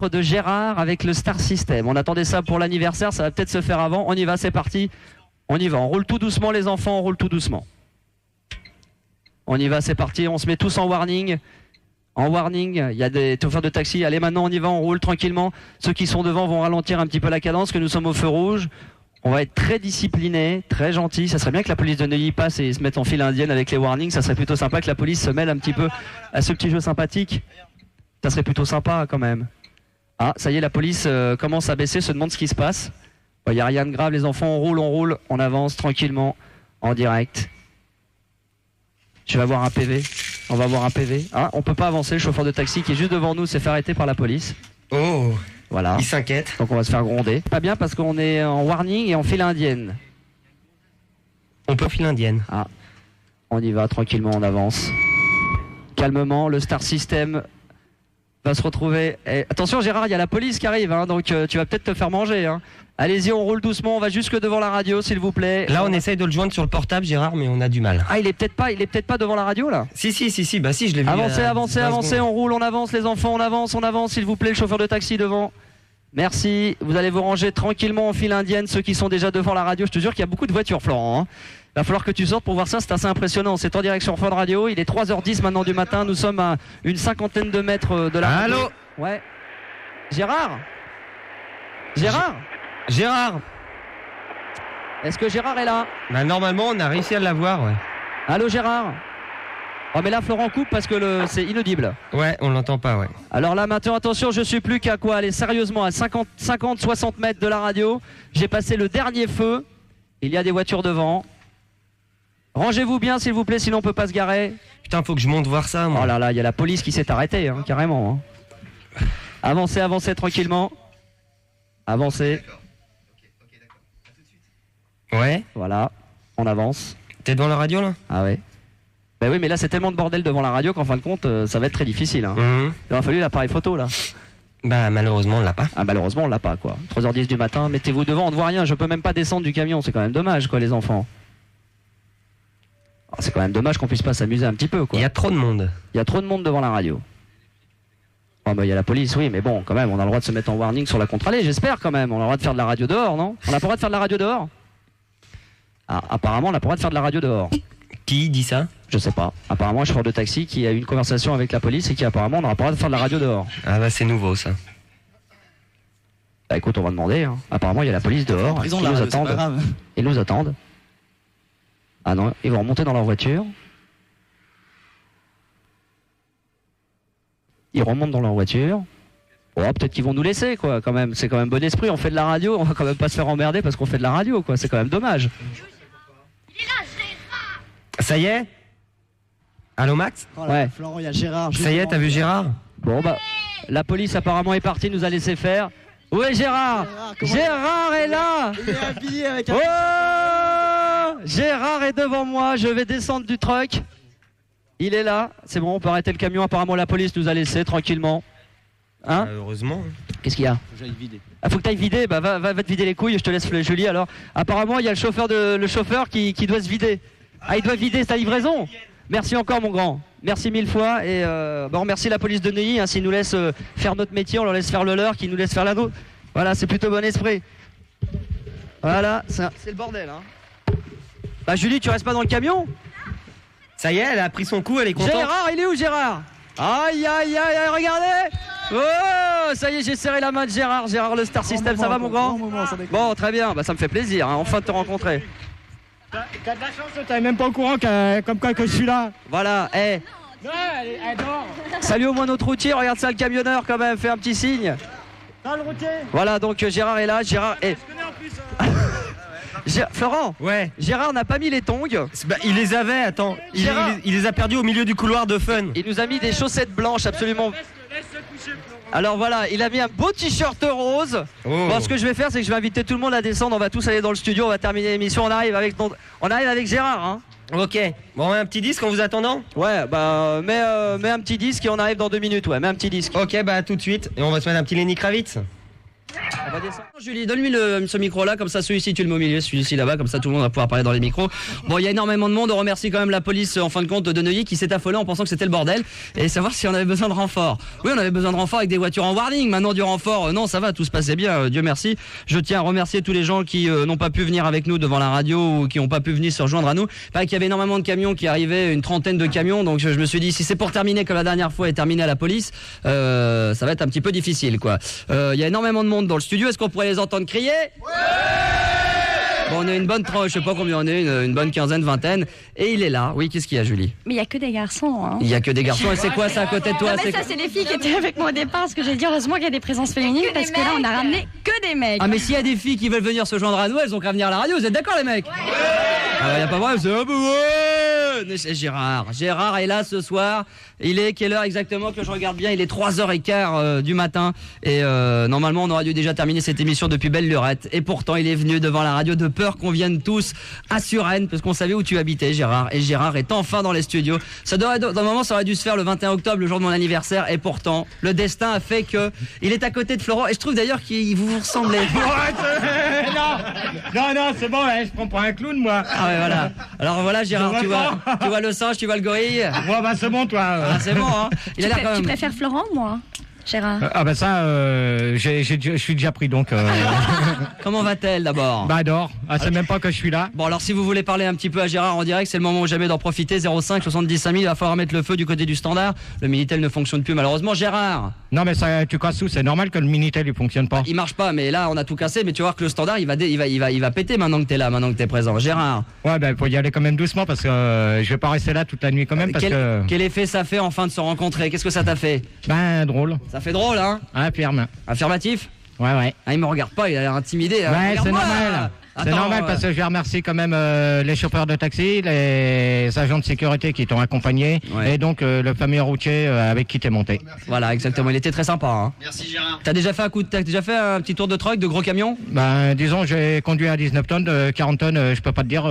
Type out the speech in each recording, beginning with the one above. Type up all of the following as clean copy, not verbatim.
de Gérard avec le Star System. On attendait ça pour l'anniversaire, ça va peut-être se faire avant. On y va, c'est parti. On y va, on roule tout doucement les enfants, on roule tout doucement. On y va, c'est parti, on se met tous en warning. En warning, il y a des chauffeurs de taxi. Allez, maintenant on y va, on roule tranquillement. Ceux qui sont devant vont ralentir un petit peu la cadence, que nous sommes au feu rouge. On va être très discipliné, très gentil. Ça serait bien que la police de Neuilly passe et se mette en file indienne avec les warnings. Ça serait plutôt sympa que la police se mêle un petit peu à ce petit jeu sympathique. Ça serait plutôt sympa quand même. Ah, ça y est, la police commence à baisser, se demande ce qui se passe. Il n'y a rien de grave, les enfants, on roule, on avance tranquillement, en direct. Je vais avoir un PV. On va avoir un PV. Ah, on peut pas avancer, le chauffeur de taxi qui est juste devant nous s'est fait arrêter par la police. Oh, voilà. Il s'inquiète. Donc on va se faire gronder. Pas bien parce qu'on est en warning et en file indienne. On peut file indienne. Ah, on y va tranquillement, on avance. Calmement, le Star System va se retrouver. Et attention Gérard, il y a la police qui arrive, hein, donc tu vas peut-être te faire manger. Hein. Allez-y, on roule doucement, on va jusque devant la radio, s'il vous plaît. Là, on essaye de le joindre sur le portable, Gérard, mais on a du mal. Ah, il est peut-être pas devant la radio là. Si, bah si, je l'ai vu. Avancez, on roule, on avance, les enfants, on avance, s'il vous plaît, le chauffeur de taxi devant. Merci, vous allez vous ranger tranquillement en file indienne, ceux qui sont déjà devant la radio. Je te jure qu'il y a beaucoup de voitures, Florent. Hein. Il va falloir que tu sortes pour voir ça, c'est assez impressionnant. C'est en direction Fun Radio, il est 3h10 maintenant du matin, nous sommes à une cinquantaine de mètres de la radio. Allô ? Ouais. Gérard ? Est-ce que Gérard est là ? Bah normalement, on a réussi à l'avoir, ouais. Allô Gérard ? Oh mais là Florent coupe parce que c'est inaudible. Ouais, on l'entend pas, ouais. Alors là maintenant attention, je suis plus qu'à quoi ? Allez, sérieusement, à 50-60 mètres de la radio. J'ai passé le dernier feu. Il y a des voitures devant. Rangez-vous bien s'il vous plaît, sinon on peut pas se garer. Putain, faut que je monte voir ça, moi. Oh là là, il y a la police qui s'est arrêtée, hein, carrément. Hein. Avancez tranquillement. Avancez. Ouais. Voilà, on avance. T'es devant la radio là ? Ah ouais. Bah oui, mais là c'est tellement de bordel devant la radio qu'en fin de compte, ça va être très difficile. Hein. Il aurait fallu l'appareil photo là. Bah malheureusement on l'a pas. Ah malheureusement on l'a pas quoi. 3h10 du matin, mettez-vous devant, on ne voit rien, je peux même pas descendre du camion, c'est quand même dommage quoi les enfants. Alors, c'est quand même dommage qu'on puisse pas s'amuser un petit peu quoi. Il y a trop de monde. Il y a trop de monde devant la radio. Oh bah il y a la police oui, mais bon quand même on a le droit de se mettre en warning sur la contre-allée, j'espère quand même. On a le droit de faire de la radio dehors, non ? On a pas le droit de faire de la radio dehors ? Ah apparemment on a pas le droit de faire de la radio dehors. Qui dit ça ? Je sais pas. Apparemment un chauffeur de taxi qui a eu une conversation avec la police et qui apparemment n'aura pas le droit de faire de la radio dehors. Ah bah c'est nouveau ça. Bah écoute, on va demander. Hein. Apparemment, il y a la police dehors. Ils nous attendent. Ils nous attendent. Ah non, ils vont remonter dans leur voiture. Ils remontent dans leur voiture. Oh, peut-être qu'ils vont nous laisser, quoi, quand même. C'est quand même bon esprit. On fait de la radio. On va quand même pas se faire emmerder parce qu'on fait de la radio, quoi. C'est quand même dommage. Ça y est ? Allô Max ? Ouais. Florent, il y a Gérard. Ça y est, t'as vu Gérard ? Bon bah, la police apparemment est partie, nous a laissé faire. Où est Gérard ? Gérard est là ! Il est habillé avec un... Oh ! Gérard est devant moi, je vais descendre du truck. Il est là, c'est bon, on peut arrêter le camion. Apparemment la police nous a laissé tranquillement. Hein ? Heureusement. Qu'est-ce qu'il y a ? Faut que j'aille vider. Ah, faut que t'ailles vider, bah va te vider les couilles, je te laisse Julie alors. Apparemment il y a le chauffeur qui doit se vider. Ah il doit vider sa livraison. Merci encore mon grand, merci mille fois et on remercie la police de Neuilly, hein, s'ils nous laissent faire notre métier, on leur laisse faire le leur, qu'ils nous laissent faire la nôtre. Voilà, c'est plutôt bon esprit. Voilà, c'est le bordel. Hein. Bah Julie, tu restes pas dans le camion ? Ça y est, elle a pris son coup, elle est contente. Gérard, il est où Gérard ? Aïe aïe aïe aïe, regardez ! Oh, ça y est, j'ai serré la main de Gérard le Star System, ça va mon grand ? Bon, très bien, bah ça me fait plaisir, hein, enfin de te rencontrer. T'as de la chance, t'es même pas au courant comme quoi que je suis là. Voilà, Ouais, elle dort. Salut au moins notre routier, regarde ça le camionneur quand même, fais un petit signe. Dans le routier. Voilà, donc Gérard est là, Gérard est... Florent, ouais. Gérard n'a pas mis les tongs. Bah, il les avait, attends. Il les a perdus au milieu du couloir de Fun. Il nous a mis des chaussettes blanches absolument... Alors voilà, il a mis un beau t-shirt rose. Oh. Bon, ce que je vais faire, c'est que je vais inviter tout le monde à descendre. On va tous aller dans le studio, on va terminer l'émission. On arrive avec Gérard. Hein. Ok. Bon, un petit disque en vous attendant ? Ouais, bah mets un petit disque et on arrive dans 2 minutes. Ouais, mets un petit disque. Ok, bah tout de suite. Et on va se mettre un petit Lenny Kravitz. On va descendre. Julie, donne-lui ce micro-là, comme ça celui-ci tu le mets au milieu, celui-ci là-bas, comme ça tout le monde va pouvoir parler dans les micros. Bon, il y a énormément de monde, on remercie quand même la police en fin de compte de Neuilly qui s'est affolée en pensant que c'était le bordel et savoir si on avait besoin de renfort. Oui, on avait besoin de renfort avec des voitures en warning, maintenant du renfort, non ça va, tout se passait bien, Dieu merci. Je tiens à remercier tous les gens qui n'ont pas pu venir avec nous devant la radio ou qui n'ont pas pu venir se rejoindre à nous. Pareil qu'il y avait énormément de camions qui arrivaient, une trentaine de camions, donc je me suis dit si c'est pour terminer comme la dernière fois et terminer à la police, ça va être un petit peu difficile quoi. Il y a énormément de monde dans le studio, est-ce qu'on pourrait les entendre crier? Bon, on a une bonne tranche, je sais pas combien on est, une bonne quinzaine, vingtaine. Et il est là. Oui, qu'est-ce qu'il y a, Julie? Mais il n'y a que des garçons. Hein. Il y a que des garçons. Et c'est quoi ça à côté de toi? Mais ça, c'est les filles qui étaient avec moi au départ. Parce que j'ai dit heureusement qu'il y a des présences féminines. Parce que là, on a ramené que des mecs. Ah, mais s'il y a des filles qui veulent venir se joindre à nous, elles ont qu'à venir à la radio. Vous êtes d'accord, les mecs? Ah, y a pas vrai, c'est un peu ouais. C'est Gérard. Gérard est là ce soir. Il est quelle heure exactement que je regarde bien? Il est 3h15 du matin. Et normalement, on aurait dû déjà terminer cette émission depuis belle lurette. Et pourtant, il est venu devant la radio de peur qu'on vienne tous à Suresnes parce qu'on savait où tu habitais, Gérard. Et Gérard est enfin dans les studios. Ça devrait, dans un moment, ça aurait dû se faire le 21 octobre, le jour de mon anniversaire. Et pourtant, le destin a fait que il est à côté de Florent. Et je trouve d'ailleurs qu'il vous ressemblez. Non, c'est bon, je prends pour un clown, moi. Ah ouais, voilà. Alors voilà, Gérard, tu vois le singe, tu vois le gorille. Ouais, bah c'est bon, toi. Ah, c'est bon, hein. Il a l'air quand même. Tu préfères Florent, moi, Gérard? Ah bah ça, je suis déjà pris donc. Comment va-t-elle d'abord? Bah adore. Ah, c'est même pas que je suis là. Bon alors si vous voulez parler un petit peu à Gérard en direct, c'est le moment ou jamais d'en profiter. 05 70 5000, il va falloir mettre le feu du côté du standard. Le Minitel ne fonctionne plus malheureusement. Gérard. Non mais ça, tu casses tout. C'est normal que le Minitel il fonctionne pas. Il marche pas, mais là on a tout cassé. Mais tu vois que le standard il va péter maintenant que t'es là, maintenant que t'es présent. Gérard. Ouais bah faut y aller quand même doucement parce que je vais pas rester là toute la nuit quand même parce que. Quel effet ça fait enfin de se rencontrer? Qu'est-ce que ça t'a fait? Ben drôle. Ça fait drôle hein. Affirme. Affirmatif? Ouais. Ah, il me regarde pas, il a l'air intimidé. Ouais, c'est normal. C'est normal parce que je vais remercier quand même les chauffeurs de taxi, les agents de sécurité qui t'ont accompagné et donc le fameux routier avec qui t'es monté. Voilà, exactement. Il était très sympa. Hein. Merci Gérard. T'as déjà fait un petit tour de truck, de gros camion? Ben disons, j'ai conduit à 19 tonnes, 40 tonnes, je peux pas te dire.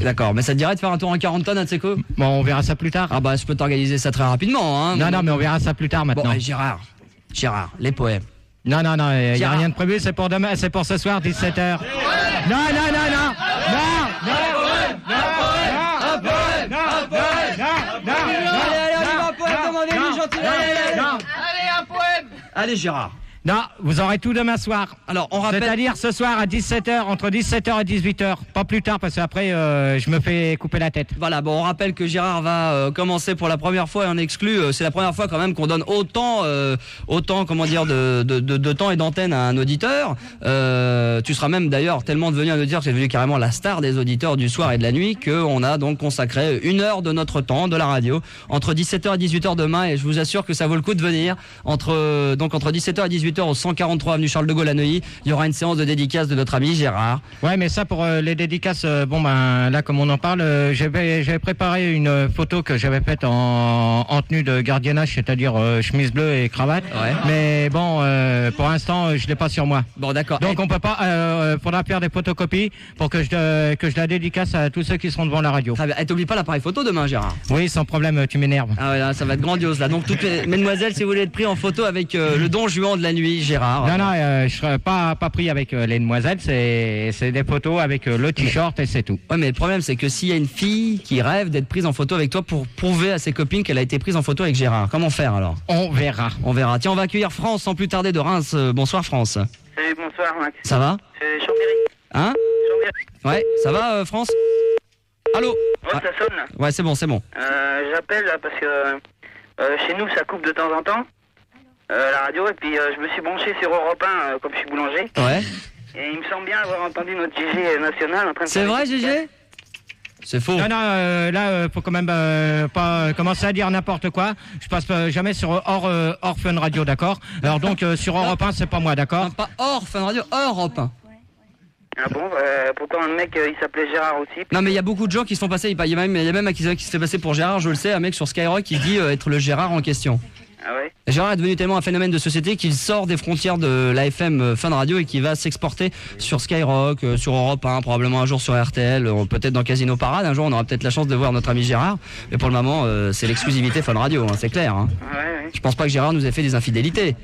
D'accord, mais ça te dirait de faire un tour en 40 tonnes, un de ces coups? Bon, on verra ça plus tard. Ah bah je peux t'organiser ça très rapidement. Hein. Non, mais on verra ça plus tard maintenant. Bon, allez, Gérard, les poèmes. Non, il n'y a rien de prévu, c'est pour demain, c'est pour ce soir, 17h. Non. Allez, Gérard. Non, vous aurez tout demain soir. Alors, on rappelle. C'est-à-dire ce soir à 17h, entre 17h et 18h. Pas plus tard parce qu'après, je me fais couper la tête. Voilà, bon, on rappelle que Gérard va commencer pour la première fois et en exclu. C'est la première fois quand même qu'on donne autant comment dire, de temps et d'antenne à un auditeur. Tu seras même d'ailleurs tellement devenu un auditeur que c'est devenu carrément la star des auditeurs du soir et de la nuit qu'on a donc consacré 1 heure de notre temps, de la radio, entre 17h et 18h demain. Et je vous assure que ça vaut le coup de venir. Entre 17h et 18h au 143 avenue Charles de Gaulle à Neuilly, il y aura une séance de dédicace de notre ami Gérard. Ouais, mais ça pour les dédicaces, là comme on en parle, j'avais préparé une photo que j'avais faite en tenue de gardiennage, c'est-à-dire chemise bleue et cravate. Ouais. Mais bon, pour l'instant, je l'ai pas sur moi. Bon, d'accord. Donc on peut pas, faudra faire des photocopies pour que je la dédicace à tous ceux qui seront devant la radio. Très bien. Et t'oublies pas l'appareil photo demain, Gérard. Oui, sans problème, tu m'énerves. Ah ouais, là, ça va être grandiose là. Donc toutes les mesdemoiselles, si vous voulez être pris en photo avec le Don Juan de la nuit, Gérard. Non, je serai pas pris avec les demoiselles, c'est des photos avec le t-shirt et c'est tout. Ouais, mais le problème c'est que s'il y a une fille qui rêve d'être prise en photo avec toi pour prouver à ses copines qu'elle a été prise en photo avec Gérard, comment faire alors? On verra. Tiens, on va accueillir France sans plus tarder de Reims. Bonsoir France. Salut, bonsoir Max. Ça va? C'est Chambéry. Hein? Chambéry. Ouais, ça va France? Allô? Ouais, ça sonne là. Ouais, c'est bon. J'appelle là parce que chez nous ça coupe de temps en temps. La radio et puis je me suis branché sur Europe 1 comme je suis boulanger. Ouais. Et il me semble bien avoir entendu notre GG national en train de... C'est vrai GG? C'est faux. Non, là, faut quand même pas commencer à dire n'importe quoi. Je passe jamais sur hors Fun Radio, d'accord? Alors donc sur Europe 1, c'est pas moi, d'accord? Non, pas hors Fun Radio, Europe 1. Ah bon, pourtant le mec il s'appelait Gérard aussi. Non mais il y a beaucoup de gens qui se font passer, il y a même qui se fait passer pour Gérard, je le sais, un mec sur Skyrock qui dit être le Gérard en question. Ah ouais? Gérard est devenu tellement un phénomène de société qu'il sort des frontières de l'AFM Fun Radio et qui va s'exporter sur Skyrock, sur Europe 1, probablement un jour sur RTL, peut-être dans Casino Parade, un jour on aura peut-être la chance de voir notre ami Gérard, mais pour le moment c'est l'exclusivité Fun Radio, hein, c'est clair. Hein. Ouais. Je pense pas que Gérard nous ait fait des infidélités.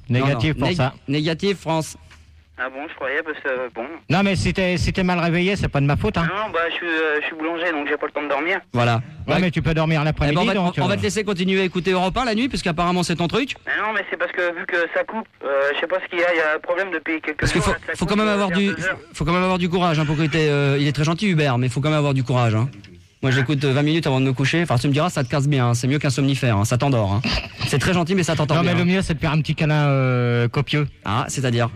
Négatif pour ça. Négatif, France. Ah bon, je croyais parce que bon. Non, mais si t'es mal réveillé, c'est pas de ma faute. Hein. Non, bah je suis boulanger donc j'ai pas le temps de dormir. Voilà. Ouais, mais tu peux dormir l'après-midi. Eh ben, donc, on va te laisser continuer à écouter Europe 1 la nuit, puisqu'apparemment c'est ton truc. Mais non, mais c'est parce que vu que ça coupe, je sais pas ce qu'il y a un problème depuis quelques Parce qu'il jours. faut quand même avoir du courage, hein, pour écouter. Il est très gentil Hubert, mais il faut quand même avoir du courage. Hein. Moi j'écoute 20 minutes avant de me coucher. Enfin tu me diras, ça te casse bien, hein. C'est mieux qu'un somnifère, hein. Ça t'endort. Hein. C'est très gentil mais ça t'entend bien. Non mais bien. le mieux c'est de faire un petit câlin copieux. Ah, c'est-à-dire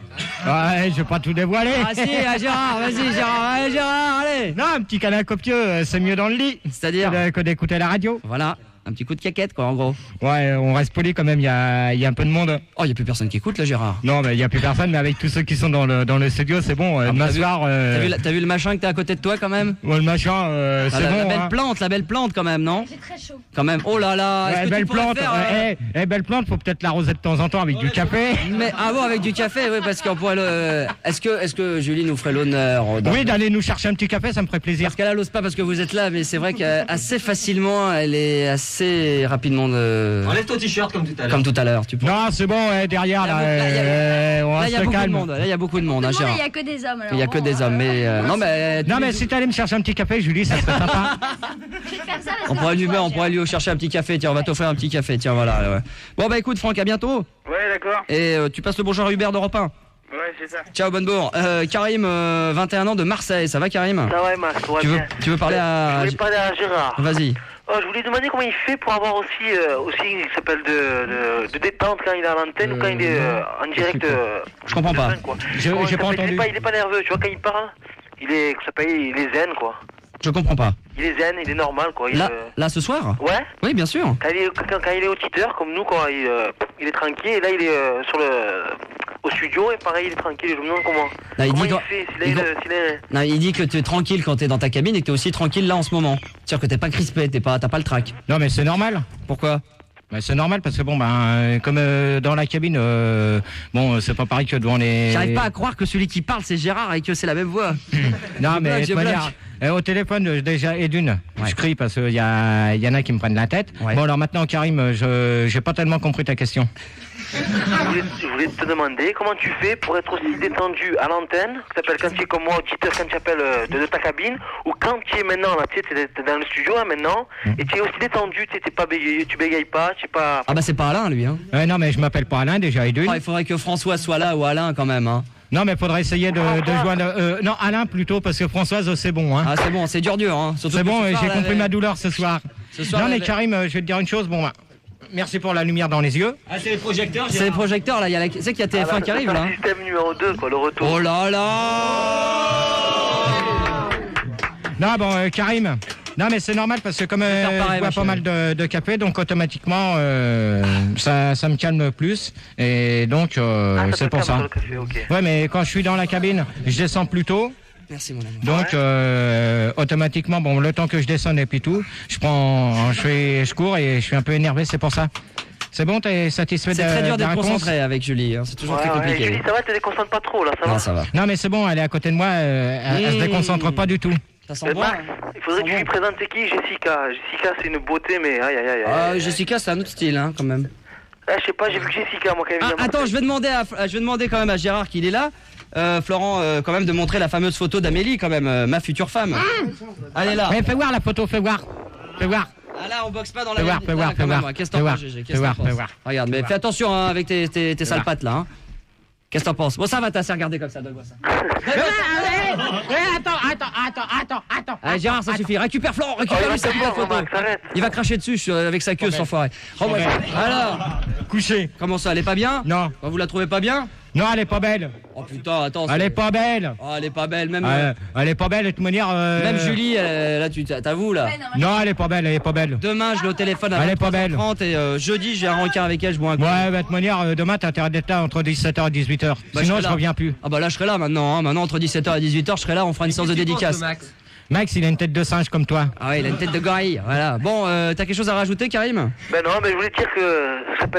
Ouais, je vais pas tout dévoiler. Ah si, Gérard, vas-y Gérard, allez Gérard, allez. Non, un petit câlin copieux, c'est mieux dans le lit. C'est-à-dire que d'écouter la radio. Voilà. Un petit coup de caquette, quoi, en gros. Ouais, on reste poli quand même, il y a un peu de monde. Oh, il n'y a plus personne qui écoute, là, Gérard. Non, mais il n'y a plus personne, mais avec tous ceux qui sont dans le studio, c'est bon. M'asseoir. T'as vu le machin que t'as à côté de toi, quand même? Ouais, le machin, c'est bon. La belle plante, quand même, non? J'ai très chaud. Quand même. Oh là là. Ouais, belle plante. Belle plante, faut peut-être l'arroser de temps en temps avec du café. Mais bon, avec du café, oui, parce qu'on pourrait le. Est-ce que Julie nous ferait l'honneur? Oui, d'aller nous chercher un petit café, ça me ferait plaisir. Parce qu'elle n'ose pas parce que vous êtes là, mais c'est vrai qu'assez facilement, elle est assez rapidement de. Enlève ton t-shirt comme tout à l'heure. Comme tout à l'heure, tu peux. Non, c'est bon, derrière, là, il y a beaucoup de monde. Là, il y a beaucoup de monde, hein, Gérard. Il n'y a que des hommes. Il n'y a que des hommes, mais non, mais si t'allais me chercher un petit café, Julie, ça serait sympa. On pourrait lui chercher un petit café. Tiens, on va t'offrir un petit café. Tiens, voilà. Ouais. Bon, bah écoute, Franck, à bientôt. Ouais, d'accord. Et tu passes le bonjour à Hubert d'Europe 1. Ouais, c'est ça. Ciao, bonne bourre. Karim, 21 ans de Marseille. Ça va, Karim? Ça va, Max, ça va bien. Tu veux parler à. Je voulais parler à Gérard. Vas-y. Je voulais demander comment il fait pour avoir aussi il s'appelle de détente quand il est à l'antenne ou quand il est en direct. Je comprends pas. J'ai pas entendu. Il est pas nerveux, tu vois, quand il parle, il est zen, quoi. Je comprends pas. Il est zen, il est normal, quoi. Là, ce soir? Ouais. Oui, bien sûr. Quand il est auditeur, comme nous, quoi, il est tranquille, et là, il est au studio, et pareil, il est tranquille, je me demande comment. Là, comment il fait, Non, il dit que tu es tranquille quand tu es dans ta cabine et que tu es aussi tranquille là en ce moment. C'est-à-dire que t'es pas crispé, t'as pas le trac. Non, mais c'est normal. Pourquoi? C'est normal parce que comme dans la cabine, c'est pas pareil que devant les. J'arrive pas à croire que celui qui parle c'est Gérard et que c'est la même voix. Non, mais de toute manière, au téléphone déjà et d'une, je crie parce qu'il y en a qui me prennent la tête. Ouais. Bon alors maintenant Karim, j'ai pas tellement compris ta question. Je voulais te demander comment tu fais pour être aussi détendu à l'antenne, quand tu es comme moi auditeur, quand tu appelles de ta cabine, ou quand tu es maintenant là, tu es dans le studio là maintenant, et tu es aussi détendu, tu pas bégayé, tu bégayes pas, tu es pas. Ah bah c'est pas Alain lui hein. Non mais je m'appelle pas Alain déjà et d'une. Il faudrait que François soit là ou Alain quand même hein. Non mais faudrait essayer de joindre non Alain plutôt parce que Françoise c'est bon hein. Ah c'est bon, c'est dur hein. C'est bon, j'ai compris ma douleur ce soir. Non mais Karim, je vais te dire une chose, merci pour la lumière dans les yeux. Ah, c'est les projecteurs, C'est les projecteurs, là. C'est qu'il y a TF1 qui arrive, là. C'est le système numéro 2, quoi, le retour. Oh là là. Non, Karim. Non, mais c'est normal parce que comme je bois pas mal de café, donc automatiquement, ça me calme plus. Et donc, c'est pour ça. Café, okay. Ouais, mais quand je suis dans la cabine, je descends plus tôt. Merci mon ami. Donc automatiquement, le temps que je descende et puis tout, je cours et je suis un peu énervé, c'est pour ça. C'est bon, t'es satisfait de la réponse? C'est très dur d'être concentré avec Julie, hein. C'est toujours très compliqué. Julie, ça va, tu te déconcentres pas trop là, ça va? Non, ça va. Non mais c'est bon, elle est à côté de moi, elle se déconcentre pas du tout. Ça sent bon. Il faudrait que tu lui présentes qui? Jessica. Jessica, c'est une beauté, mais aïe. Jessica, c'est un autre style, hein, quand même. Je sais pas, j'ai vu que Jessica, moi, quand même. Attends, je vais demander quand même à Gérard qu'il est là. Florent, quand même de montrer la fameuse photo d'Amélie, quand même, ma future femme. Allez là. Mais fais voir la photo, fais voir. Ah là, on boxe pas dans la vie. Fais voir. Qu'est-ce que t'en penses, GG? Regarde, mais fais attention hein, avec tes sales pattes là. Hein. Qu'est-ce que t'en penses? Bon, ça va, t'as assez regardé comme ça, donne-moi ça. Attends. Allez, Gérard, ça suffit. Récupère Florent, récupère sa photo. Il va cracher dessus avec sa queue, cet enfoiré. Alors, couché. Comment ça, elle est pas bien? Non. Vous la trouvez pas bien? Non, elle est pas belle. Oh putain, attends. Elle est pas belle. Oh, elle est pas belle, même. Elle est pas belle, de toute manière. Même Julie, là, t'avoues là. Non, elle est pas belle, Demain, je l'ai au téléphone à 23h30 et jeudi, j'ai un rencard avec elle, je bois un coup. Ouais, de toute manière, demain, t'as intérêt d'être là entre 17h et 18h. Sinon, je reviens plus. Ah bah là, je serai là maintenant. Hein. Maintenant, entre 17h et 18h, je serai là, on fera une séance de dédicace. Max, il a une tête de singe comme toi. Ah ouais, il a une tête de gorille, voilà. Bon, t'as quelque chose à rajouter, Karim? Ben non, mais je voulais te dire que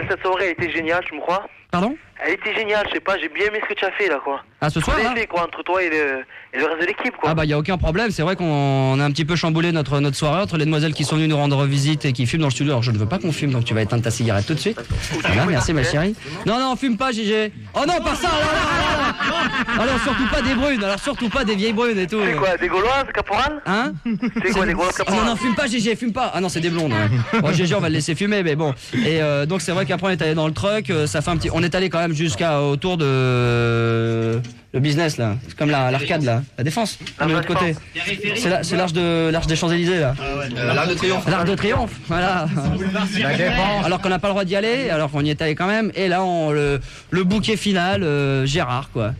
cette soirée a été géniale, tu me crois? Pardon? Elle était géniale, je sais pas, j'ai bien aimé ce que tu as fait là, quoi. Ah, ce soir, là? fait, quoi, entre toi et le reste de l'équipe, quoi. Ah bah y a aucun problème, c'est vrai qu'on a un petit peu chamboulé notre soirée entre les demoiselles qui sont venues nous rendre visite et qui fument dans le studio. Alors je ne veux pas qu'on fume, donc tu vas éteindre ta cigarette tout de suite. Voilà, merci ma chérie. Non, fume pas, Gégé. Oh non, pas ça, alors surtout pas des brunes, alors surtout pas des vieilles brunes et tout. C'est quoi, des Gauloises, caporal? Hein? C'est quoi, des Gauloises, caporal? Non, fume pas, Gégé, fume pas. Ah non, c'est des blondes, ouais. Bon, Gégé, on va le laisser fumer, mais bon. Et donc c'est vrai qu'après on est allé dans le truck, ça fait un petit... On est allé quand même jusqu'à autour de... Le business là, c'est comme l'arcade là, la défense, de l'autre côté. C'est l'arche des Champs-Élysées là. L'Arc de Triomphe. L'Arc de Triomphe, voilà. La défense. Alors qu'on n'a pas le droit d'y aller, alors qu'on y est allé quand même. Et là, le bouquet final, Gérard quoi.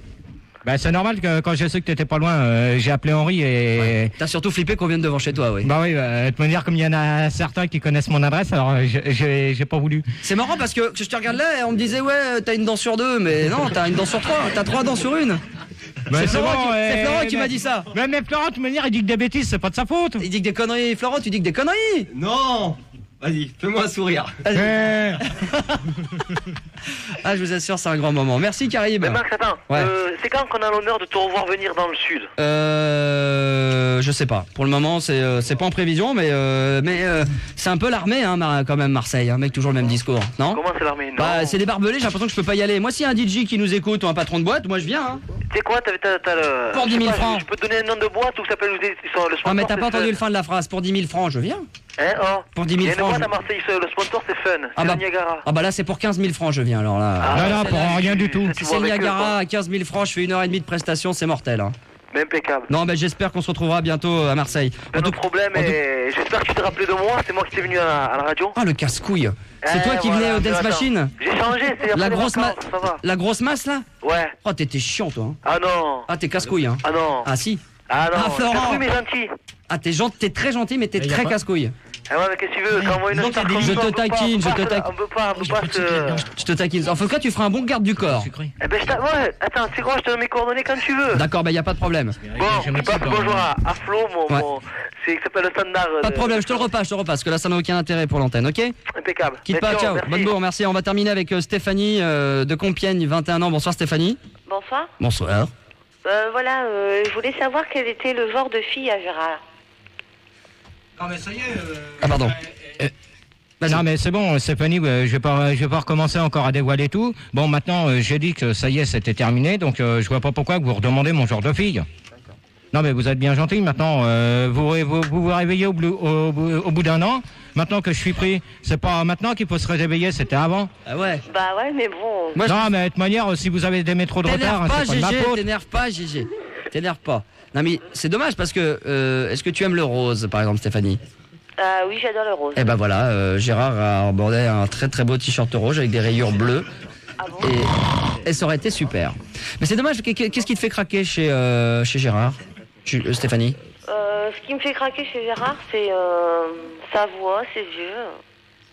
Bah c'est normal que quand je sais que t'étais pas loin, j'ai appelé Henri et... Ouais. T'as surtout flippé qu'on vienne devant chez toi, oui. Bah oui, de me dire comme il y en a certains qui connaissent mon adresse, alors j'ai pas voulu. C'est marrant parce que je te regarde là et on me disait ouais t'as une dent sur deux, mais non t'as une dent sur trois, t'as 3 dents sur une. Bah, c'est Florent qui m'a dit ça. Mais Florent, tu me dire, il dit que des bêtises, c'est pas de sa faute. Il dit que des conneries. Florent, tu dis que des conneries. Non. Vas-y, fais-moi un sourire. Ah, je vous assure, c'est un grand moment. Merci, Karim. Mais Max, attends, Ouais. c'est quand qu'on a l'honneur de te revoir venir dans le sud? Je sais pas. Pour le moment, c'est pas en prévision, mais c'est un peu l'armée, hein, quand même, Marseille. Un mec, toujours le même discours, non? Comment c'est l'armée? Non. Bah, c'est des barbelés, j'ai l'impression que je peux pas y aller. Moi, s'il y a un DJ qui nous écoute ou un patron de boîte, moi je viens, hein. Tu sais quoi, t'as le... Pour 10 000 francs. Je peux te donner un nom de boîte où ça s'appelle le sponsor. Ah, mais t'as pas c'est entendu Fun. le fin de la phrase. Pour 10 000 francs, je viens. Hein, oh. Pour 10 000 Il y a une francs. boîte à Marseille, le sponsor c'est Fun. Ah C'est bah, le Niagara. ah bah là, c'est pour 15 000 francs, je viens. Alors là. Ah, non, pour rien du tout. Si c'est le Niagara à 15 000 francs, je fais 1h30 de prestation, c'est mortel. Hein. Mais impeccable. Non, mais j'espère qu'on se retrouvera bientôt à Marseille. Pas de problème, et j'espère que tu t'es rappelé de moi, c'est moi qui t'ai venu à la radio. Ah, le casse-couille. C'est toi qui venais au Dance Machine? J'ai changé, c'est la après grosse les vacances, ça va. La grosse masse là? Ouais. Oh, t'étais chiant toi. Hein. Ah non. Ah, t'es casse-couille. Hein. Ah non. Ah si. Ah non. Ah, Florent. Casse-couille, mais gentil. Ah, t'es très gentil, mais t'es très casse-couille. Ah ouais, mais qu'est-ce que tu veux? Quand on voit une star comme Je ça, te on peut pas- taquine, je te on taquine. peut pas se... Je te taquine. En tout cas, tu feras un bon garde du corps. Eh ben, ouais, attends, c'est quoi, je te donne mes coordonnées quand tu veux. D'accord, bah y a pas de problème. Bon, je passe bonjour à Flo, mon... C'est qui s'appelle le standard. Pas de problème, je te le repasse, parce que là ça n'a aucun intérêt pour l'antenne, ok? Impeccable. Quitte pas, ciao. Merci. Bonne bourre, merci. On va terminer avec Stéphanie de Compiègne, 21 ans. Bonsoir Stéphanie. Bonsoir. Bonsoir. Voilà, je voulais savoir quel était le genre de fille à Gérard. Non mais ça y est. Ah pardon. Non mais c'est bon, Stéphanie, je vais pas recommencer encore à dévoiler tout. Bon, maintenant, j'ai dit que ça y est, c'était terminé, donc je vois pas pourquoi vous redemandez mon genre de fille. Non mais vous êtes bien gentil, maintenant, vous réveillez au bout d'un an. Maintenant que je suis pris, c'est pas maintenant qu'il faut se réveiller, c'était avant. Ah ouais. Bah ouais, mais bon... Moi, non mais de toute manière, si vous avez des métros de retard, pas, c'est pas de ma Gégé, faute. t'énerve pas, Gégé. T'énerve pas. Non mais c'est dommage parce que est-ce que tu aimes le rose par exemple Stéphanie? Oui, j'adore le rose. Eh ben voilà, Gérard a abordé un très très beau t-shirt rouge avec des rayures bleues. Ah bon? Et ça aurait été super. Mais c'est dommage, qu'est-ce qui te fait craquer chez Gérard, Stéphanie? Ce qui me fait craquer chez Gérard, c'est sa voix, ses yeux.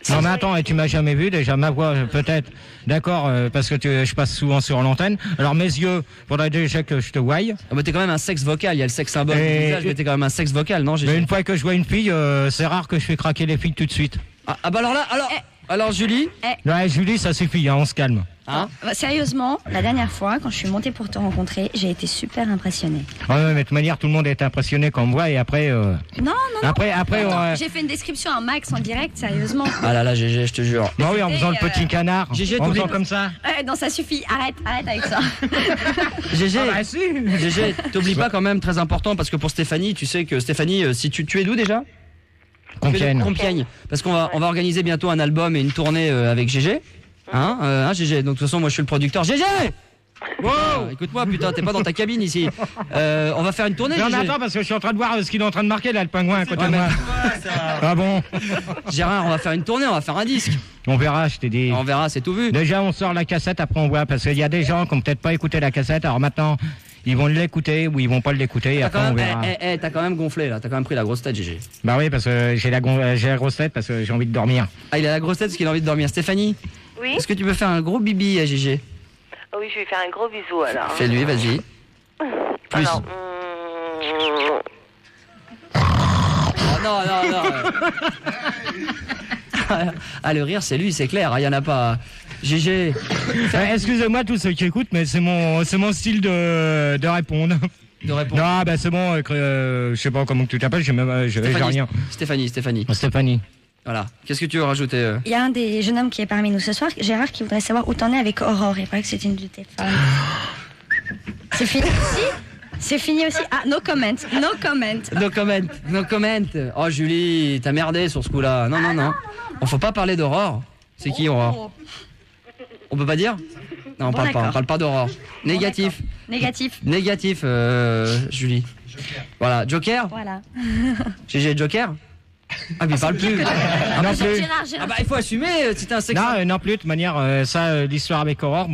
Non mais attends, et tu m'as jamais vu déjà, ma voix peut-être, d'accord, parce que je passe souvent sur l'antenne. Alors mes yeux, faudrait déjà que je te voie. Ah bah t'es quand même un sexe vocal, il y a le sexe symbole du visage, mais t'es quand même un sexe vocal, non? Mais une fois que je vois une fille, c'est rare que je fais craquer les filles tout de suite. Ah bah alors là, alors Julie? Ouais, Julie, ça suffit, hein, on se calme. Hein? Sérieusement, la dernière fois, quand je suis montée pour te rencontrer, j'ai été super impressionnée. Ouais, mais de toute manière, tout le monde est impressionné quand on me voit et après... Non. Après, J'ai fait une description à Max en direct, sérieusement. Ah là là, Gégé, je te jure. Bah oui, en faisant le petit canard, Gégé, en t'oublies faisant pas. comme ça. Non, ça suffit, arrête avec ça. Gégé, Ah bah si. Gégé, t'oublies pas quand même, très important, parce que pour Stéphanie, tu sais que Stéphanie, si tu es d'où déjà? Compiègne. Parce qu'on va organiser bientôt un album et une tournée avec Gégé. Hein, Gégé. Donc de toute façon, moi je suis le producteur. Gégé! Wow! Écoute-moi, putain, t'es pas dans ta cabine ici. On va faire une tournée. Non, mais Gégé. attends, parce que je suis en train de voir ce qu'il est en train de marquer là, le pingouin à côté de moi. Ah bon? Gérard, on va faire une tournée, on va faire un disque. On verra, je t'ai dit. On verra, c'est tout vu. Déjà, on sort la cassette, après on voit, parce qu'il y a des gens qui n'ont peut-être pas écouté la cassette, alors maintenant, ils vont l'écouter ou ils vont pas l'écouter, et après on verra. T'as quand même gonflé là, t'as quand même pris la grosse tête, Gégé. Bah oui, parce que j'ai la grosse tête, parce que j'ai envie de dormir. Ah, il a la grosse tête parce qu'il a envie de dormir. Stéphanie, Oui? est-ce que tu peux faire un gros bibi à Gégé? Oui, je vais faire un gros bisou alors. Fais-lui, vas-y. Plus. Alors, non. Ah, le rire, c'est lui, c'est clair, il y en a pas. GG. Excusez-moi tous ceux qui écoutent, mais c'est mon style de répondre. De répondre. Non, bah c'est bon, je sais pas comment tu t'appelles, j'ai rien. Stéphanie. Voilà. Qu'est-ce que tu veux rajouter Il y a un des jeunes hommes qui est parmi nous ce soir, Gérard, qui voudrait savoir où t'en es avec Aurore. Il paraît que c'est une de tes femmes. C'est fini aussi? C'est fini aussi? Ah, no comment. Oh Julie, t'as merdé sur ce coup-là. Non. Faut pas parler d'Aurore. C'est qui Aurore? On peut pas dire? Non, on parle pas d'Aurore. Négatif, Julie. Voilà, Joker? Voilà. GG Joker? Ah mais il parle plus. Non plus. Gérard. Ah bah il faut assumer, c'était un sexe. Non plus, de toute manière, l'histoire avec Aurore,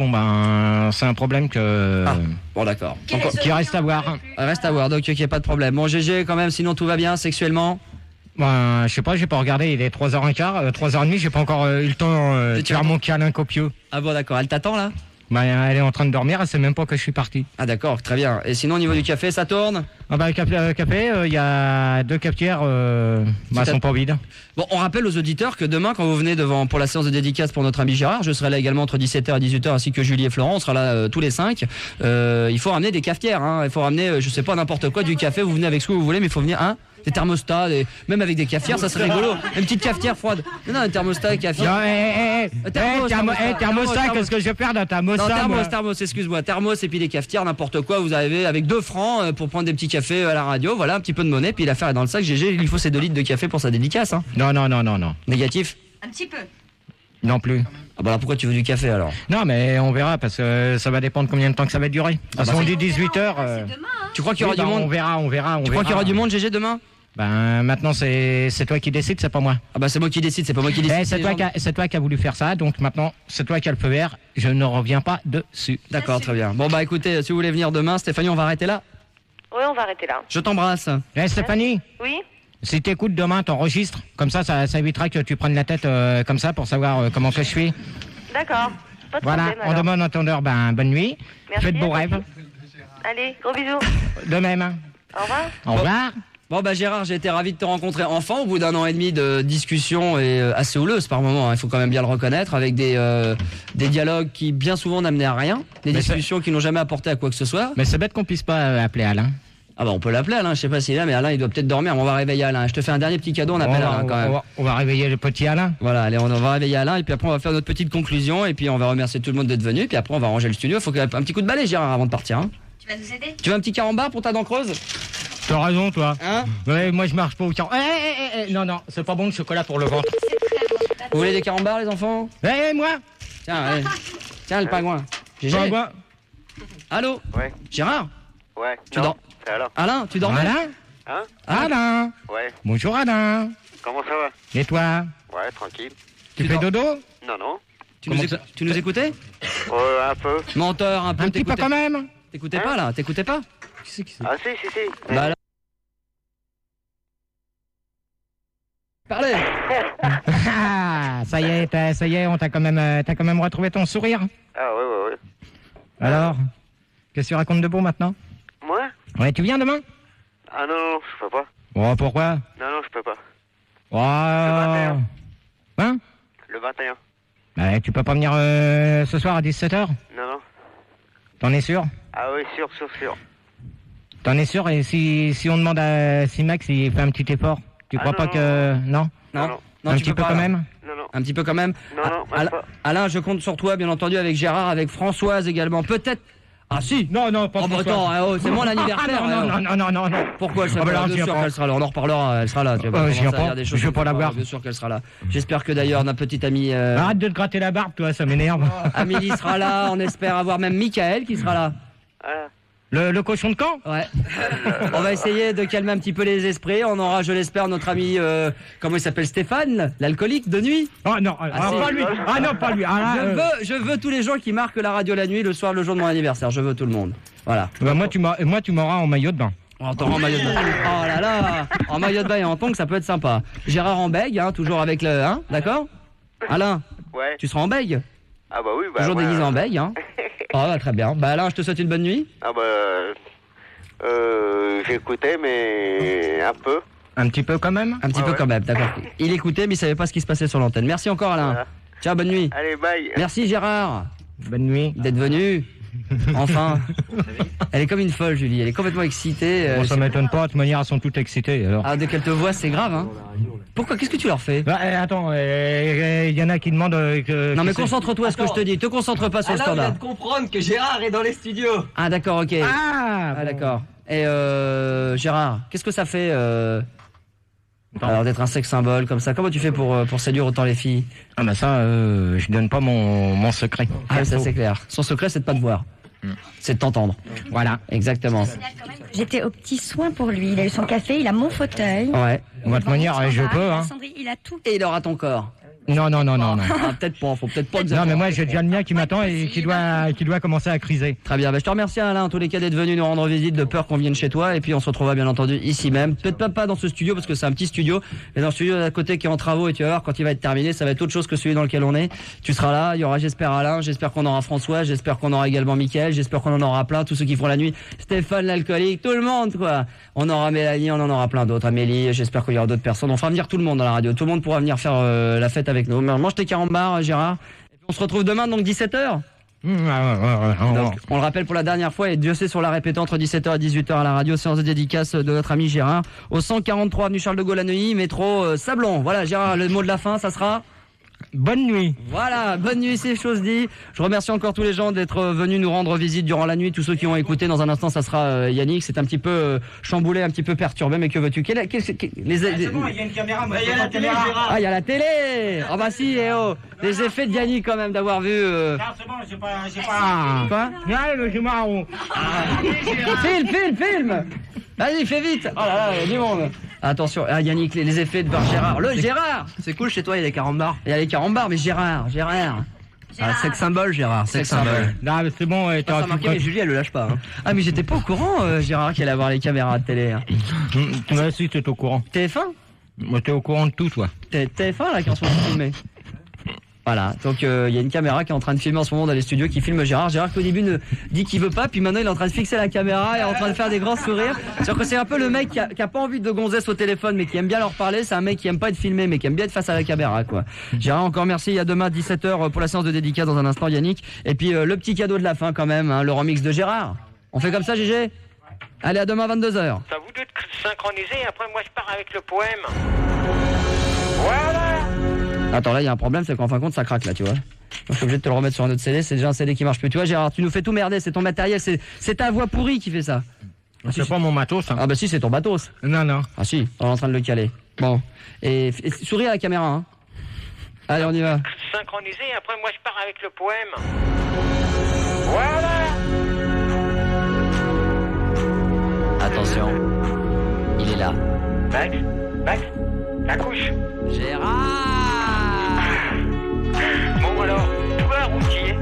c'est un problème que... Bon d'accord. Qui reste à voir. Reste à voir, donc ok, pas de problème. Bon GG quand même, sinon tout va bien sexuellement? Je sais pas, j'ai pas regardé, il est 3h15, 3h30, j'ai pas encore eu le temps de faire mon câlin copieux. Ah bon d'accord, elle t'attend là? Elle est en train de dormir, elle sait même pas que je suis parti. Ah d'accord, très bien. Et sinon au niveau du café, ça tourne? Le café, il y a 2 cafetières, elles sont pas vides. Bon, on rappelle aux auditeurs que demain, quand vous venez pour la séance de dédicace pour notre ami Gérard, je serai là également entre 17h et 18h, ainsi que Julie et Florent, on sera là tous les 5. Il faut ramener des cafetières, il faut ramener, je sais pas, n'importe quoi, du café, vous venez avec ce que vous voulez, mais il faut venir, des thermostats, même avec des cafetières, ça serait rigolo. Une petite cafetière froide. Non, un thermostat, cafetière. Thermostat, qu'est-ce que je vais faire dans thermostat? Non, thermos, excuse-moi. Thermos et puis des cafetières, n'importe quoi. Vous avez avec 2 francs pour prendre des petits cafés à la radio. Voilà, un petit peu de monnaie. Puis l'affaire est dans le sac. GG, il faut ses 2 litres de café pour sa dédicace. Non. Négatif? Un petit peu. Non plus. Ah bah alors pourquoi tu veux du café alors? Non, mais on verra parce que ça va dépendre combien de temps que ça va durer. Parce qu'on dit 18h. Tu crois qu'il y aura du monde? On verra. Tu crois qu'il y aura du monde, GG, demain? Maintenant c'est toi qui décides, c'est pas moi. Ah bah c'est moi qui décide, c'est pas moi qui décide. C'est toi qui as voulu faire ça, donc maintenant c'est toi qui as le feu vert, je ne reviens pas dessus. D'accord, très bien. Bon bah écoutez, si vous voulez venir demain, Stéphanie, on va arrêter là. Oui, on va arrêter là. Je t'embrasse. Stéphanie? Oui? Si t'écoutes demain, t'enregistres, comme ça évitera que tu prennes la tête comme ça pour savoir comment que je suis. D'accord, pas de voilà, problème. en demande entendeur, bonne nuit. Merci, faites beaux rêves. Allez, gros bisous. De même. Au revoir. Au revoir. Bon bah Gérard, j'ai été ravi de te rencontrer enfin au bout d'un an et demi de discussion et assez houleuse par moment, il faut quand même bien le reconnaître, avec des dialogues qui bien souvent n'amenaient à rien, des discussions qui n'ont jamais apporté à quoi que ce soit. Mais c'est bête qu'on puisse pas appeler Alain. Ah bah on peut l'appeler Alain, je sais pas s'il est là, mais Alain il doit peut-être dormir, mais on va réveiller Alain. Je te fais un dernier petit cadeau, on appelle Alain quand même. On va réveiller le petit Alain. Voilà, allez, on va réveiller Alain et puis après on va faire notre petite conclusion et puis on va remercier tout le monde d'être venu, puis après on va ranger le studio. Il faut un petit coup de balai Gérard avant de partir. Tu vas nous aider? Tu veux un petit carambar pour ta dent creuse? T'as raison, toi. Hein? Ouais, moi je marche pas au carambar. Non, c'est pas bon le chocolat pour le ventre. Vous voulez des carambars, les enfants? Moi. Tiens, le pingouin. Pingouin. Allô? Ouais. Gérard? Ouais. Tu dors? C'est alors. Alain, tu dors? Alain? Hein? Alain. Ouais. Bonjour Alain. Comment ça va? Et toi? Ouais, tranquille. Tu fais dodo? Non. Tu nous écoutais? Un peu. Menteur, un peu. Un petit peu quand même. T'écoutais pas là? T'écoutais pas? Ah si. Bah là. Parlez. Ça y est, on t'a quand même retrouvé ton sourire. Ah ouais. Alors, qu'est-ce que tu racontes de beau maintenant? Moi? Ouais, tu viens demain? Ah non, je peux pas. Oh, pourquoi? Non, je peux pas. Oh. Le 21. Hein? Le 21. Tu peux pas venir ce soir à 17h? Non. T'en es sûr? Ah oui, sûr. T'en es sûr? Et si on demande à Simax s'il fait un petit effort, tu crois pas que... Non, un petit peu quand même? Non. Un petit peu quand même? Non, même pas. Alain, je compte sur toi, bien entendu, avec Gérard, avec Françoise également. Peut-être... Ah si! Non, pas Oh bah attends, c'est mon anniversaire. Non. Pourquoi elle sera là? Bien sûr qu'elle sera là. On en reparlera, elle sera là. Tu vas je veux pas la voir. Bien sûr qu'elle sera là. J'espère que d'ailleurs notre petite amie... Arrête de te gratter la barbe, toi, ça m'énerve. Amélie sera là, on espère avoir même Michael qui sera là. Ah. Le cochon de camp? Ouais. On va essayer de calmer un petit peu les esprits. On aura, je l'espère, notre ami, comment il s'appelle, Stéphane, l'alcoolique de nuit. Oh non, pas lui. Ah non, pas lui. Je veux tous les gens qui marquent la radio la nuit, le soir, le jour de mon anniversaire. Je veux tout le monde. Voilà. Moi, tu m'auras en maillot de bain. On t'aura en maillot de bain. Oh là là, en maillot de bain et en tongs, ça peut être sympa. Gérard en bègue, toujours avec le, d'accord? Alain. Ouais. Tu seras en bègue? Ah bah oui, toujours déguisé en bègue, Oh, très bien. Alain, je te souhaite une bonne nuit. Ah bah... j'ai écouté, mais un peu. Un petit peu quand même. Un petit peu quand même, d'accord. Il écoutait, mais il savait pas ce qui se passait sur l'antenne. Merci encore, Alain. Voilà. Ciao, bonne nuit. Allez, bye. Merci, Gérard, Bonne nuit. d'être venu. Enfin. Elle est comme une folle, Julie. Elle est complètement excitée. Bon, ça m'étonne pas. De toute manière, elles sont toutes excitées. Alors. Ah, dès qu'elle te voit, c'est grave, hein. Pourquoi? Qu'est-ce que tu leur fais? Bah, attends, il y en a qui demandent. Non, mais concentre-toi à ce que je te dis. Te concentre pas sur le Alors, il vient standard. de comprendre que Gérard est dans les studios. Ah, d'accord, ok. Ah, Ah, d'accord. Et Gérard, qu'est-ce que ça fait alors d'être un sex symbole comme ça? Comment tu fais pour séduire autant les filles? Ah bah ça, je donne pas mon secret. Ah, ça c'est clair. Son secret, c'est de pas te voir. C'est de t'entendre. Voilà. Exactement. J'étais au petit soin pour lui. Il a eu son café, il a mon fauteuil. Ouais. De toute manière, je peux. Hein. Sandrine, il a tout. Et il aura ton corps. Non. Ah, peut-être pas. Faut peut-être pas. Non, mais moi, j'ai déjà le mien qui m'attend et qui doit commencer à criser. Très bien. Bah, je te remercie, Alain, en tous les cas, d'être venu nous rendre visite, de peur qu'on vienne chez toi. Et puis, on se retrouvera bien entendu ici même. Peut-être pas dans ce studio, parce que c'est un petit studio, mais dans le studio d'à côté qui est en travaux. Et tu vas voir, quand il va être terminé, ça va être autre chose que celui dans lequel on est. Tu seras là. Il y aura, j'espère, Alain. J'espère qu'on aura François. J'espère qu'on aura également Mickaël. J'espère qu'on en aura plein. Tous ceux qui font la nuit. Stéphane, l'alcoolique. Tout le monde, quoi. On aura Mélanie. On en aura plein d'autres. Amélie. J'espère qu'il y aura d'autres personnes. On fera venir tout le monde dans la radio. Tout le monde pourra venir faire la fête avec nous. Mange tes carambars, Gérard. Et puis on se retrouve demain, donc 17h. Donc, on le rappelle pour la dernière fois, et Dieu sait sur la répéter entre 17h et 18h à la radio, séance de dédicace de notre ami Gérard, au 143 avenue Charles de Gaulle à Neuilly, métro Sablon. Voilà, Gérard, le mot de la fin, ça sera... Bonne nuit. Voilà, bonne nuit, c'est chose dit. Je remercie encore tous les gens d'être venus nous rendre visite durant la nuit, tous ceux qui ont écouté. Dans un instant, ça sera Yannick. C'est un petit peu chamboulé, un petit peu perturbé, mais que veux-tu? C'est bon, il y a une caméra, moi, Il y a la télé, Gérard. Ah, il y a la télé. Ah bah si, les effets de Yannick quand même d'avoir vu... Non, c'est bon, j'ai pas... Quoi? Ouais, j'ai marron. Filme. Vas-y, fais vite. Oh là là, il y a du monde. Attention, Yannick, les effets de voir Gérard. Le Gérard. C'est cool, chez toi, il y a les carambars. Il y a les carambars, mais Gérard. Ah, sex symbole, Gérard. Sex symbole. Non, mais c'est bon, Ça a marqué, mais Julie, elle le lâche pas. Hein. Ah, mais j'étais pas au courant, Gérard, qu'il allait avoir les caméras de télé. Hein. Ouais, si, t'es au courant. TF1? Moi, t'es au courant de tout, toi. TF1, là, qui est en train de filmer. Voilà, donc il y a une caméra qui est en train de filmer en ce moment dans les studios, qui filme Gérard. Gérard qui au début ne dit qu'il veut pas, puis maintenant il est en train de fixer la caméra et en train de faire des grands sourires. C'est-à-dire que c'est un peu le mec qui a pas envie de gonzesse au téléphone, mais qui aime bien leur parler. C'est un mec qui aime pas être filmé, mais qui aime bien être face à la caméra, quoi. Gérard, encore merci. Il y a demain 17h pour la séance de dédicace dans un instant, Yannick. Et puis le petit cadeau de la fin quand même, hein, le remix de Gérard. On fait comme ça, GG? Allez, à demain 22h. Ça vous deux de synchroniser, après moi je pars avec le poème. Voilà. Attends, là, il y a un problème, c'est qu'en fin de compte, ça craque, là, tu vois. Donc, je suis obligé de te le remettre sur un autre CD, c'est déjà un CD qui marche plus. Tu vois, Gérard, tu nous fais tout merder, c'est ton matériel, c'est ta voix pourrie qui fait ça. C'est pas mon matos, hein. Ah bah si, c'est ton matos. Non. Ah si, on est en train de le caler. Bon, et souris à la caméra, hein. Allez, on y va. Synchroniser, après moi je pars avec le poème. Voilà. Attention, il est là. Max, la couche. Gérard. Bon alors, toi routier,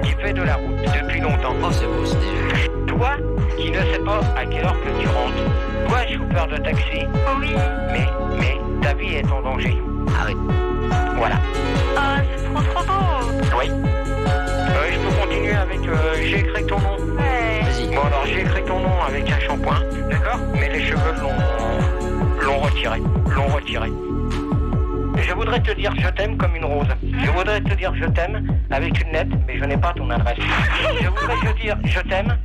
qui fais de la route depuis longtemps. Oh, c'est beau, c'est déjà. Toi qui ne sais pas à quelle heure que tu rentres. Toi chauffeur de taxi. Oui. Mais ta vie est en danger. Arrête. Voilà. Ah, c'est trop beau. Oui. Je peux continuer avec... j'ai écrit ton nom. Ouais. Vas-y. Bon alors j'ai écrit ton nom avec un shampoing, d'accord? Mais les cheveux l'ont retiré. Je voudrais te dire je t'aime comme une rose. Je voudrais te dire je t'aime avec une lettre, mais je n'ai pas ton adresse. Je voudrais te dire je t'aime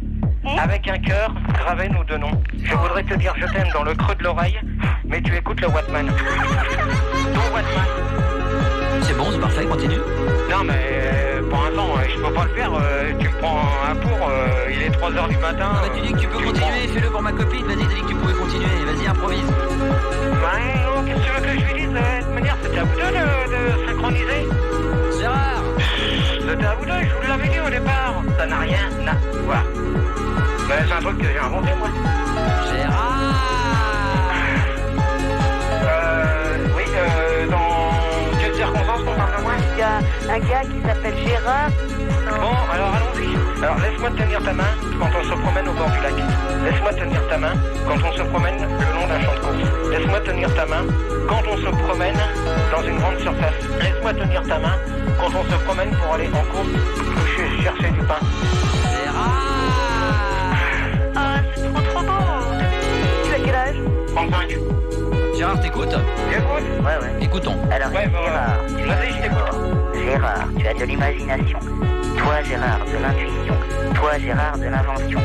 avec un cœur gravé nos deux noms. Je voudrais te dire je t'aime dans le creux de l'oreille, mais tu écoutes le Wattman. Ton Wattman. C'est bon, c'est parfait, continue. Non mais pour l'instant je peux pas le faire, tu me prends un pour, il est 3h du matin. Ah bah tu dis que tu peux continuer, fais-le pour ma copine, vas-y, t'as dit que tu pouvais continuer, vas-y, improvise. Ouais, non, qu'est-ce que tu veux que je lui dise? De toute manière, c'était à vous deux de synchroniser. Gérard. C'était à vous deux, je vous l'avais dit au départ. Ça n'a rien à voir. Mais c'est un truc que j'ai inventé, moi. Gérard. Oui, dans quelles circonstances on parle de moi? Il y a un gars qui s'appelle Gérard. Bon, alors allons-y. Alors laisse-moi tenir ta main quand on se promène au bord du lac. Laisse-moi tenir ta main quand on se promène le long d'un champ de course. Laisse-moi tenir ta main quand on se promène dans une grande surface. Laisse-moi tenir ta main quand on se promène pour aller en course ou chercher du pain. Ah, c'est trop beau. Tu as quel âge? 35. Gérard, t'écoutes? J'écoute. Ouais, ouais. Écoutons. Alors, Ouais, Gérard, vas-y, je t'écoute. Gérard, tu as de l'imagination. Toi, Gérard, de l'intuition. Toi, Gérard, de l'invention.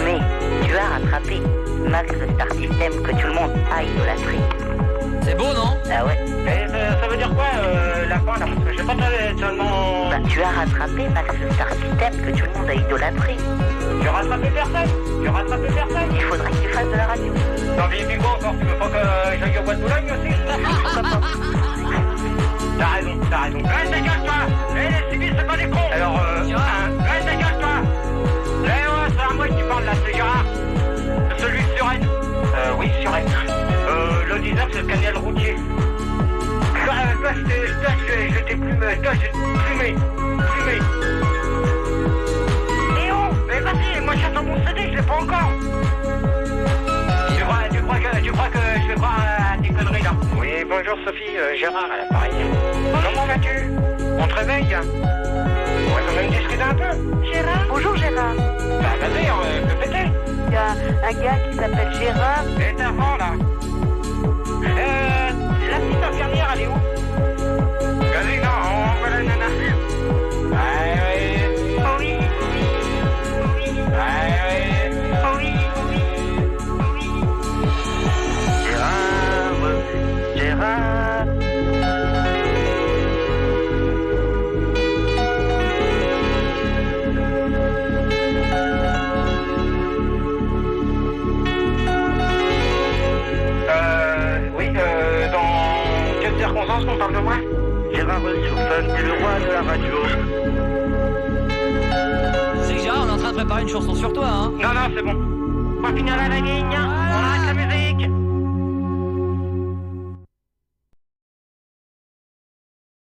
Mais tu as rattrapé Max le Star System que tout le monde a idolâtré. C'est beau, non? Ah ouais. Mais ça veut dire quoi, la fin, là? Parce que j'ai pas seulement... Bah, tu as rattrapé Max le Star System que tout le monde a idolâtré. J'ai rattrapé personne. J'ai rattrapé personne. Il faudrait que tu fasses de la radio. T'as envie de quoi encore? Tu veux pas que j'aille au bois de Boulogne aussi? T'as raison, t'as raison. Dégage-toi! Les civils, c'est pas des cons! Alors, dégage-toi! C'est à moi que tu parles là, c'est Gérard. Celui de Suresnes. Oui, Suresnes. Le 19, c'est le canal routier. Toi, j'étais plumé. Toi, j'étais plumé. Et oh! Mais vas-y, moi j'attends mon CD, je l'ai pas encore! Tu crois que je vais croire à des conneries là? Oui, bonjour Sophie, Gérard à l'appareil. Comment vas-tu? On te réveille? On va quand même discuter un peu. Gérard? Bonjour Gérard. Bah vas-y, on peut péter. Il y a un gars qui s'appelle Gérard. Et t'es enfant là? La petite infirmière, elle est où? Vas-y, non, on voit la nana. Oui. Gérard. Oui, dans quelles circonstances on parle de moi? Gérard sur Fun, t'es le roi de la radio. C'est que Gérard, on est en train de préparer une chanson sur toi, hein? Non, c'est bon. On va finir la ligne, on arrête la musique.